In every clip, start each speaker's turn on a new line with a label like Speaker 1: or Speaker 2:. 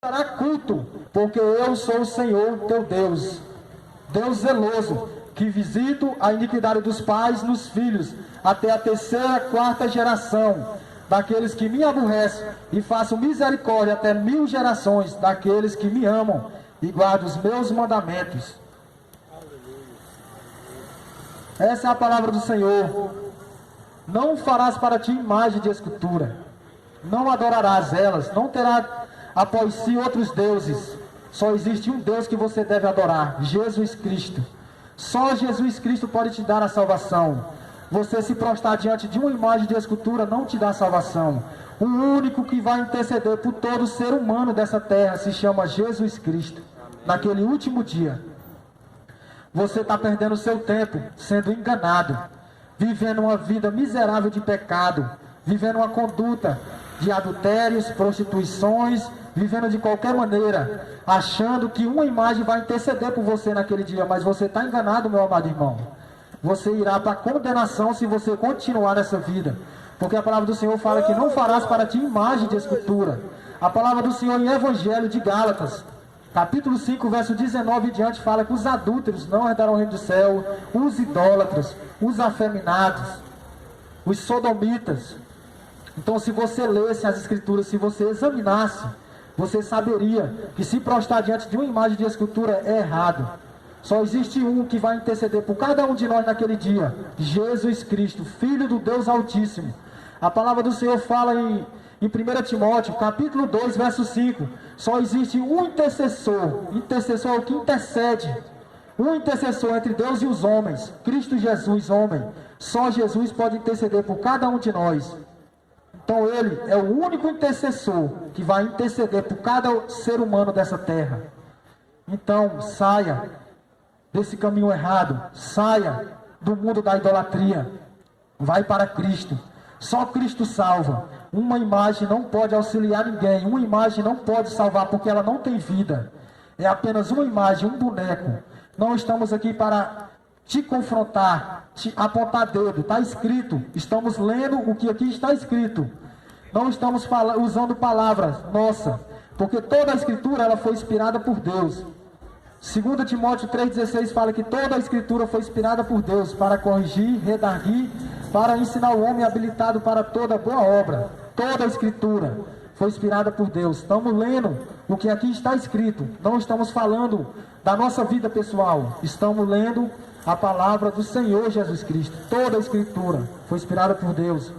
Speaker 1: dará culto, porque eu sou o Senhor teu Deus, Deus zeloso, que visito a iniquidade dos pais nos filhos, até a terceira, quarta geração daqueles que me aborrecem, e faço misericórdia até 1000 gerações daqueles que me amam e guardam os meus mandamentos. Essa é a palavra do Senhor. Não farás para ti imagem de escultura, não adorarás elas, não terá após si outros deuses. Só existe um Deus que você deve adorar, Jesus Cristo. Só Jesus Cristo pode te dar a salvação. Você se prostrar diante de uma imagem de escultura não te dá salvação. O único que vai interceder por todo ser humano dessa terra se chama Jesus Cristo. Naquele último dia, você está perdendo o seu tempo sendo enganado, vivendo uma vida miserável de pecado, vivendo uma conduta de adultérios, prostituições, vivendo de qualquer maneira, achando que uma imagem vai interceder por você naquele dia, mas você está enganado, meu amado irmão. Você irá para a condenação se você continuar nessa vida, porque a palavra do Senhor fala que não farás para ti imagem de escultura. A palavra do Senhor em Evangelho de Gálatas, capítulo 5, verso 19 e diante, fala que os adúlteros não herdarão o reino do céu, os idólatras, os afeminados, os sodomitas. Então, se você lesse as Escrituras, se você examinasse, você saberia que se prostrar diante de uma imagem de escultura é errado. Só existe um que vai interceder por cada um de nós naquele dia, Jesus Cristo, Filho do Deus Altíssimo. A palavra do Senhor fala em 1 Timóteo, capítulo 2, verso 5, só existe um intercessor. Intercessor é o que intercede. Um intercessor entre Deus e os homens, Cristo Jesus, homem. Só Jesus pode interceder por cada um de nós. Então ele é o único intercessor que vai interceder por cada ser humano dessa terra. Então saia desse caminho errado, saia do mundo da idolatria, vai para Cristo. Só Cristo salva. Uma imagem não pode auxiliar ninguém, uma imagem não pode salvar porque ela não tem vida. É apenas uma imagem, um boneco. Não estamos aqui para te confrontar, te apontar dedo. Está escrito, estamos lendo o que aqui está escrito. Não estamos usando palavras nossas, porque toda a Escritura ela foi inspirada por Deus. 2 Timóteo 3,16 fala que toda a Escritura foi inspirada por Deus para corrigir, redarguir, para ensinar o homem habilitado para toda boa obra. Toda a Escritura foi inspirada por Deus. Estamos lendo o que aqui está escrito. Não estamos falando da nossa vida pessoal. Estamos lendo a palavra do Senhor Jesus Cristo. Toda a Escritura foi inspirada por Deus.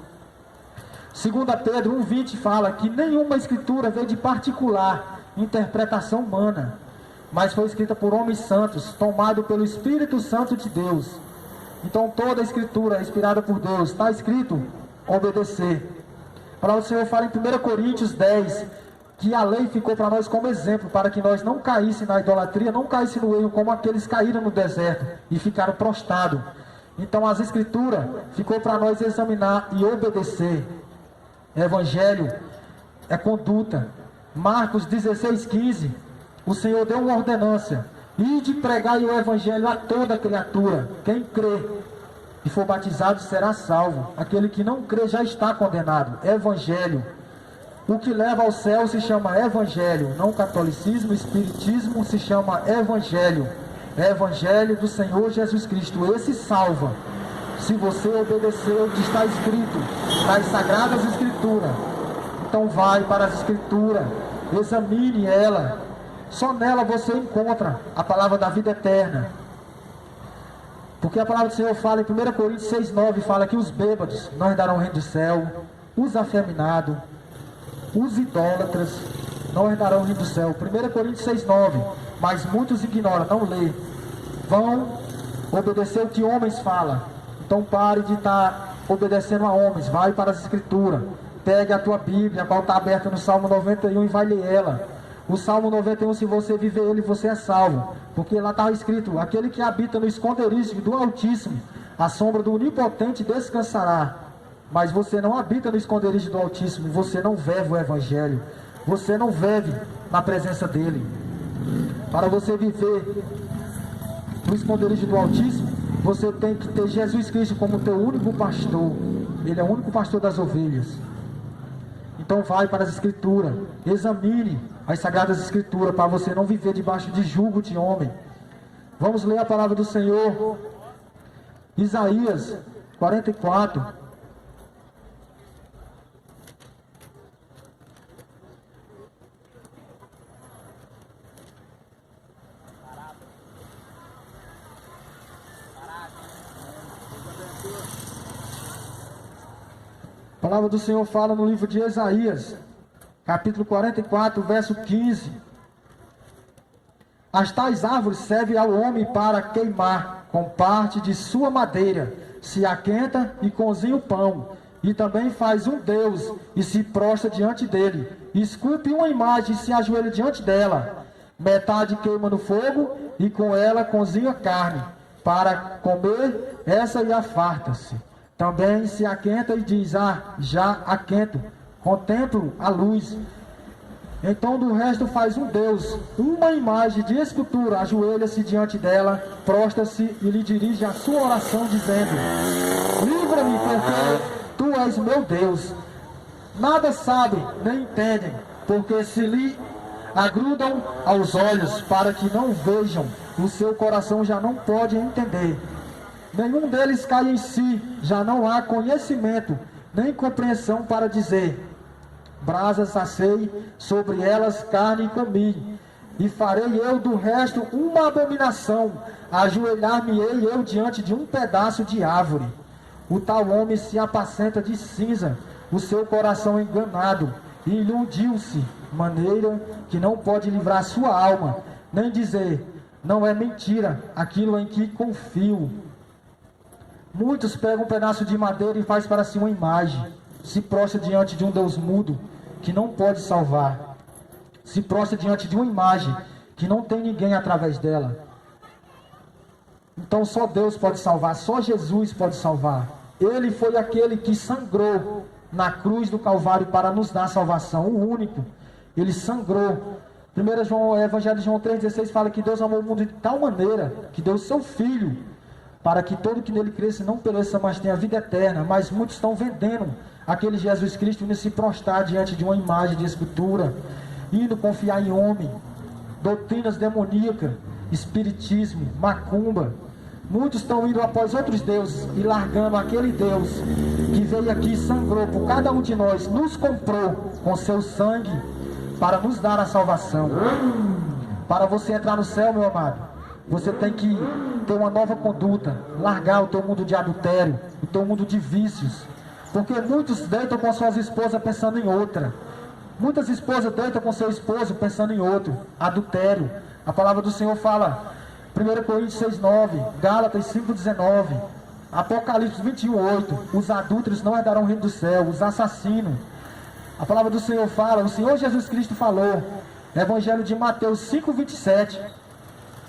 Speaker 1: 2 Pedro 1,20 fala que nenhuma Escritura veio de particular interpretação humana, mas foi escrita por homens santos, tomado pelo Espírito Santo de Deus. Então toda a Escritura é inspirada por Deus. Está escrito, obedecer. A palavra do Senhor fala em 1 Coríntios 10, que a lei ficou para nós como exemplo, para que nós não caíssemos na idolatria, não caíssemos no erro, como aqueles caíram no deserto e ficaram prostrados. Então as Escrituras ficou para nós examinar e obedecer. Evangelho é conduta. Marcos 16,15, o Senhor deu uma ordenância: ide pregar o Evangelho a toda criatura. Quem crê e for batizado será salvo. Aquele que não crê já está condenado. Evangelho. O que leva ao céu se chama Evangelho. Não catolicismo, espiritismo, se chama Evangelho. Evangelho do Senhor Jesus Cristo. Esse salva. Se você obedecer o que está escrito nas Sagradas Escrituras. Então vai para as Escrituras. Examine ela. Só nela você encontra a palavra da vida eterna. Porque a palavra do Senhor fala em 1 Coríntios 6,9, fala que os bêbados não herdarão o reino do céu, os afeminados, os idólatras não herdarão o reino do céu. 1 Coríntios 6,9, mas muitos ignoram, não lê, vão obedecer o que homens falam. Então pare de estar obedecendo a homens, vai para as Escrituras, pegue a tua Bíblia, a qual está aberta no Salmo 91 e vai ler ela. O Salmo 91, se você viver ele, você é salvo. Porque lá está escrito: aquele que habita no esconderijo do Altíssimo, a sombra do Onipotente descansará. Mas você não habita no esconderijo do Altíssimo, você não vive o Evangelho, você não vive na presença dele. Para você viver no esconderijo do Altíssimo, você tem que ter Jesus Cristo como teu único pastor. Ele é o único pastor das ovelhas. Então vai para as Escrituras, examine as Sagradas Escrituras, para você não viver debaixo de julgo de homem. Vamos ler a palavra do Senhor, Isaías 44. A palavra do Senhor fala no livro de Isaías, capítulo 44, verso 15. As tais árvores servem ao homem para queimar, com parte de sua madeira, se aquenta e cozinha o pão, e também faz um Deus, e se prostra diante dele, esculpe uma imagem e se ajoelha diante dela. Metade queima no fogo, e com ela cozinha carne, para comer essa e afarta-se. Também se aquenta e diz, já aquento, contemplo a luz. Então do resto faz um Deus, uma imagem de escultura, ajoelha-se diante dela, prostra-se e lhe dirige a sua oração, dizendo, livra-me, porque tu és meu Deus. Nada sabem, nem entendem, porque se lhe agrudam aos olhos, para que não vejam, o seu coração já não pode entender. Nenhum deles cai em si, já não há conhecimento, nem compreensão para dizer, brasas assei, sobre elas carne comi, e farei eu do resto uma abominação, ajoelhar-me-ei eu diante de um pedaço de árvore. O tal homem se apacenta de cinza, o seu coração enganado, e iludiu-se, maneira que não pode livrar sua alma, nem dizer, não é mentira aquilo em que confio. Muitos pegam um pedaço de madeira e faz para si uma imagem, se prostra diante de um Deus mudo, que não pode salvar, se prostra diante de uma imagem, que não tem ninguém através dela. Então só Deus pode salvar, só Jesus pode salvar. Ele foi aquele que sangrou na cruz do Calvário para nos dar salvação, o único. Ele sangrou. Evangelho de João 3,16 fala que Deus amou o mundo de tal maneira, que deu o seu Filho, para que todo que nele cresça não pereça, mas tenha vida eterna. Mas muitos estão vendendo aquele Jesus Cristo, indo se prostrar diante de uma imagem de escultura, indo confiar em homem, doutrinas demoníacas, espiritismo, macumba. Muitos estão indo após outros deuses e largando aquele Deus que veio aqui e sangrou por cada um de nós, nos comprou com seu sangue para nos dar a salvação. Para você entrar no céu, meu amado, você tem que ter uma nova conduta, largar o teu mundo de adultério, o teu mundo de vícios, porque muitos deitam com suas esposas pensando em outra, muitas esposas deitam com seu esposo pensando em outro, adultério. A palavra do Senhor fala, 1 Coríntios 6,9, Gálatas 5,19, Apocalipse 21,8, os adúlteros não herdarão o reino do céu, os assassinos. A palavra do Senhor fala, o Senhor Jesus Cristo falou, Evangelho de Mateus 5,27,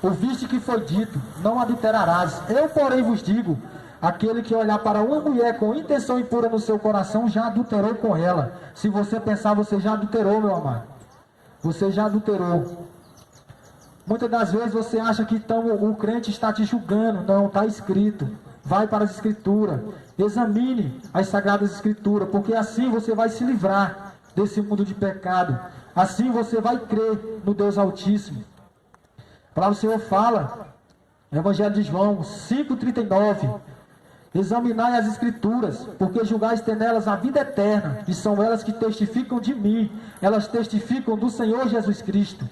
Speaker 1: ouviste que foi dito, não adulterarás. Eu, porém, vos digo, aquele que olhar para uma mulher com intenção impura no seu coração, já adulterou com ela. Se você pensar, você já adulterou, meu amado. Você já adulterou. Muitas das vezes você acha que o crente está te julgando. Não, está escrito. Vai para as Escrituras. Examine as Sagradas Escrituras, porque assim você vai se livrar desse mundo de pecado. Assim você vai crer no Deus Altíssimo. A palavra do Senhor fala, Evangelho de João 5,39, examinai as Escrituras, porque julgais ter nelas a vida eterna, e são elas que testificam de mim, elas testificam do Senhor Jesus Cristo.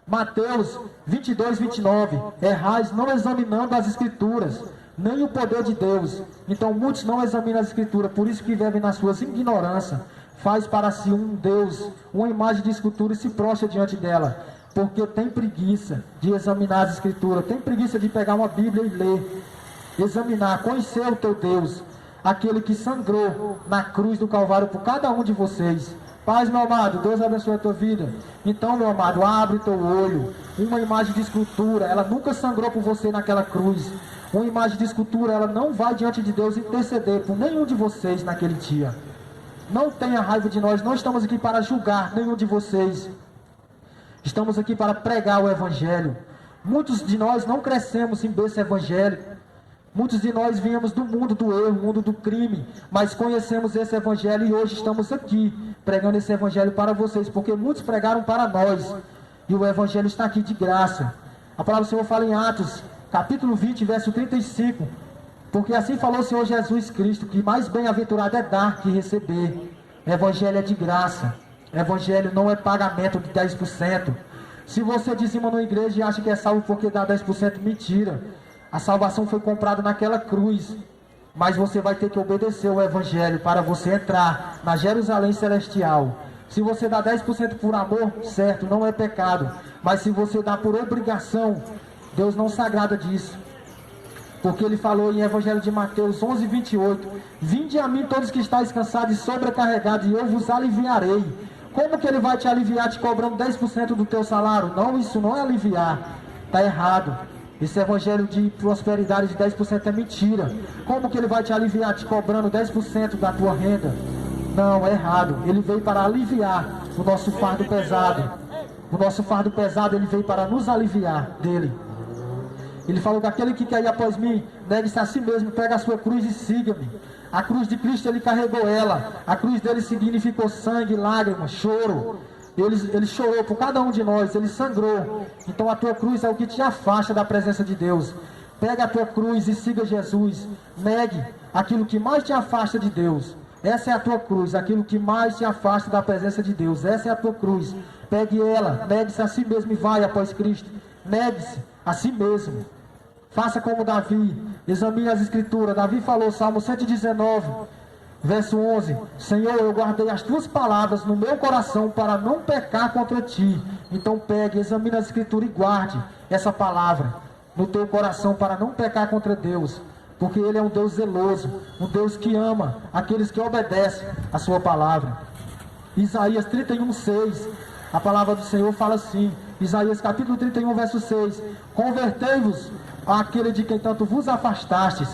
Speaker 1: Mateus 22,29, errais não examinando as Escrituras, nem o poder de Deus. Então muitos não examinam as Escrituras, por isso que vivem nas suas ignorâncias, faz para si um Deus, uma imagem de escultura e se prostra diante dela. Porque tem preguiça de examinar as Escrituras, tem preguiça de pegar uma Bíblia e ler, examinar, conhecer o teu Deus, aquele que sangrou na cruz do Calvário por cada um de vocês. Paz, meu amado, Deus abençoe a tua vida. Então, meu amado, abre teu olho. Uma imagem de escultura, ela nunca sangrou por você naquela cruz. Uma imagem de escultura, ela não vai diante de Deus interceder por nenhum de vocês naquele dia. Não tenha raiva de nós, não estamos aqui para julgar nenhum de vocês. Estamos aqui para pregar o Evangelho. Muitos de nós não crescemos em berço evangélico. Muitos de nós viemos do mundo do erro, mundo do crime, mas conhecemos esse evangelho e hoje estamos aqui pregando esse evangelho para vocês, porque muitos pregaram para nós e o evangelho está aqui de graça. A palavra do Senhor fala em Atos, capítulo 20, verso 35, porque assim falou o Senhor Jesus Cristo, que mais bem-aventurado é dar que receber. Evangelho é de graça, evangelho não é pagamento de 10%. Se você dizima numa igreja e acha que é salvo porque dá 10%, mentira. A salvação foi comprada naquela cruz, mas você vai ter que obedecer o evangelho para você entrar na Jerusalém Celestial. Se você dá 10% por amor, certo, não é pecado. Mas se você dá por obrigação, Deus não se agrada disso. Porque ele falou em Evangelho de Mateus 11, 28, vinde a mim todos que estáis cansados e sobrecarregados, e eu vos aliviarei. Como que ele vai te aliviar te cobrando 10% do teu salário? Não, isso não é aliviar. Está errado. Esse evangelho de prosperidade de 10% é mentira. Como que ele vai te aliviar te cobrando 10% da tua renda? Não, é errado. Ele veio para aliviar o nosso fardo pesado. O nosso fardo pesado, ele veio para nos aliviar dele. Ele falou que aquele que quer ir após mim, negue-se a si mesmo, pega a sua cruz e siga-me. A cruz de Cristo, ele carregou ela. A cruz dele significou sangue, lágrimas, choro. Ele chorou por cada um de nós, ele sangrou. Então a tua cruz é o que te afasta da presença de Deus. Pega a tua cruz e siga Jesus. Negue aquilo que mais te afasta de Deus. Essa é a tua cruz, aquilo que mais te afasta da presença de Deus. Essa é a tua cruz. Pegue ela, negue-se a si mesmo e vai após Cristo. Negue-se a si mesmo. Faça como Davi, examine as escrituras. Davi falou, Salmo 119, verso 11, Senhor, eu guardei as tuas palavras no meu coração para não pecar contra ti. Então pegue, examine as escrituras e guarde essa palavra no teu coração para não pecar contra Deus. Porque Ele é um Deus zeloso, um Deus que ama aqueles que obedecem a sua palavra. Isaías 31, 6, a palavra do Senhor fala assim, Isaías capítulo 31, verso 6, convertei-vos àquele de quem tanto vos afastastes,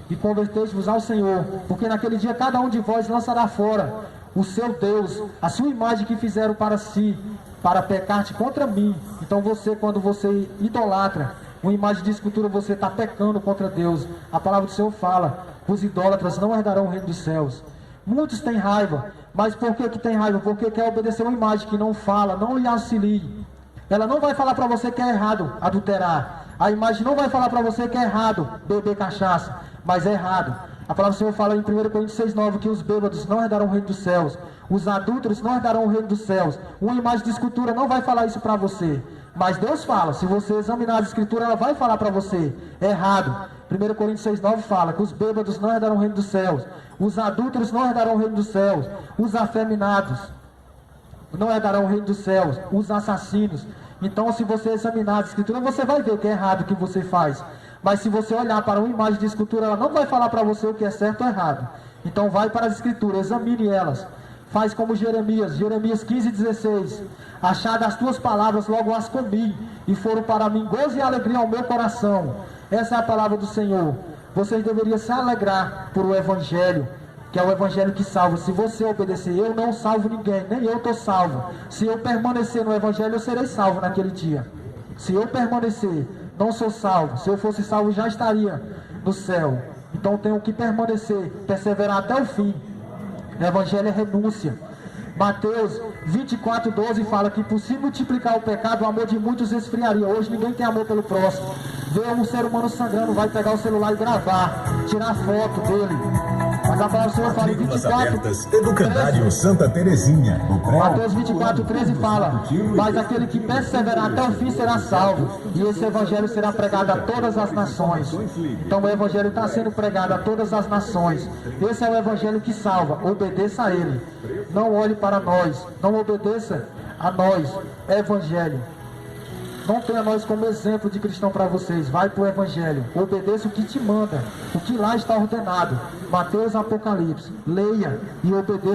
Speaker 1: e convertei-vos ao Senhor, porque naquele dia cada um de vós lançará fora o seu Deus, a sua imagem que fizeram para si, para pecar-te contra mim. Então você, quando você idolatra uma imagem de escultura, você está pecando contra Deus. A palavra do Senhor fala, os idólatras não herdarão o reino dos céus. Muitos têm raiva, mas por que tem raiva? Porque quer obedecer uma imagem que não fala, não lhe auxilie. Ela não vai falar para você que é errado adulterar. A imagem não vai falar para você que é errado beber cachaça, mas é errado. A palavra do Senhor fala em 1 Coríntios 6,9 que os bêbados não herdarão o reino dos céus. Os adúlteros não herdarão o reino dos céus. Uma imagem de escultura não vai falar isso para você. Mas Deus fala, se você examinar as escrituras, ela vai falar para você. É errado. 1 Coríntios 6,9 fala que os bêbados não herdarão o reino dos céus. Os adúlteros não herdarão o reino dos céus. Os afeminados não herdarão o reino dos céus. Os assassinos. Então, se você examinar as escrituras, você vai ver que é errado o que você faz. Mas se você olhar para uma imagem de escultura, ela não vai falar para você o que é certo ou errado. Então vai para as escrituras, examine elas. Faz como Jeremias 15:16. Achadas as tuas palavras, logo as comi, e foram para mim gozo e alegria ao meu coração. Essa é a palavra do Senhor. Vocês deveriam se alegrar por o Evangelho, que é o Evangelho que salva. Se você obedecer, eu não salvo ninguém, nem eu estou salvo. Se eu permanecer no Evangelho, eu serei salvo naquele dia. Se eu permanecer, não sou salvo. Se eu fosse salvo, já estaria no céu. Então tenho que permanecer, perseverar até o fim. O Evangelho é renúncia. Mateus 24:12 fala que por se multiplicar o pecado, o amor de muitos esfriaria. Hoje ninguém tem amor pelo próximo. Vê um ser humano sangrando, vai pegar o celular e gravar, tirar foto dele. Mas a palavra do Senhor fala em 24,
Speaker 2: Educandário Santa Terezinha.
Speaker 1: Mateus 24:13 fala, mas aquele que perseverar até o fim será salvo, e esse evangelho será pregado a todas as nações. Então o evangelho está sendo pregado a todas as nações. Esse é o evangelho que salva. Obedeça a ele. Não olhe para nós, não obedeça a nós. É evangelho. Não tenha nós como exemplo de cristão para vocês. Vai para o Evangelho. Obedeça o que te manda. O que lá está ordenado. Mateus, Apocalipse. Leia e obedeça.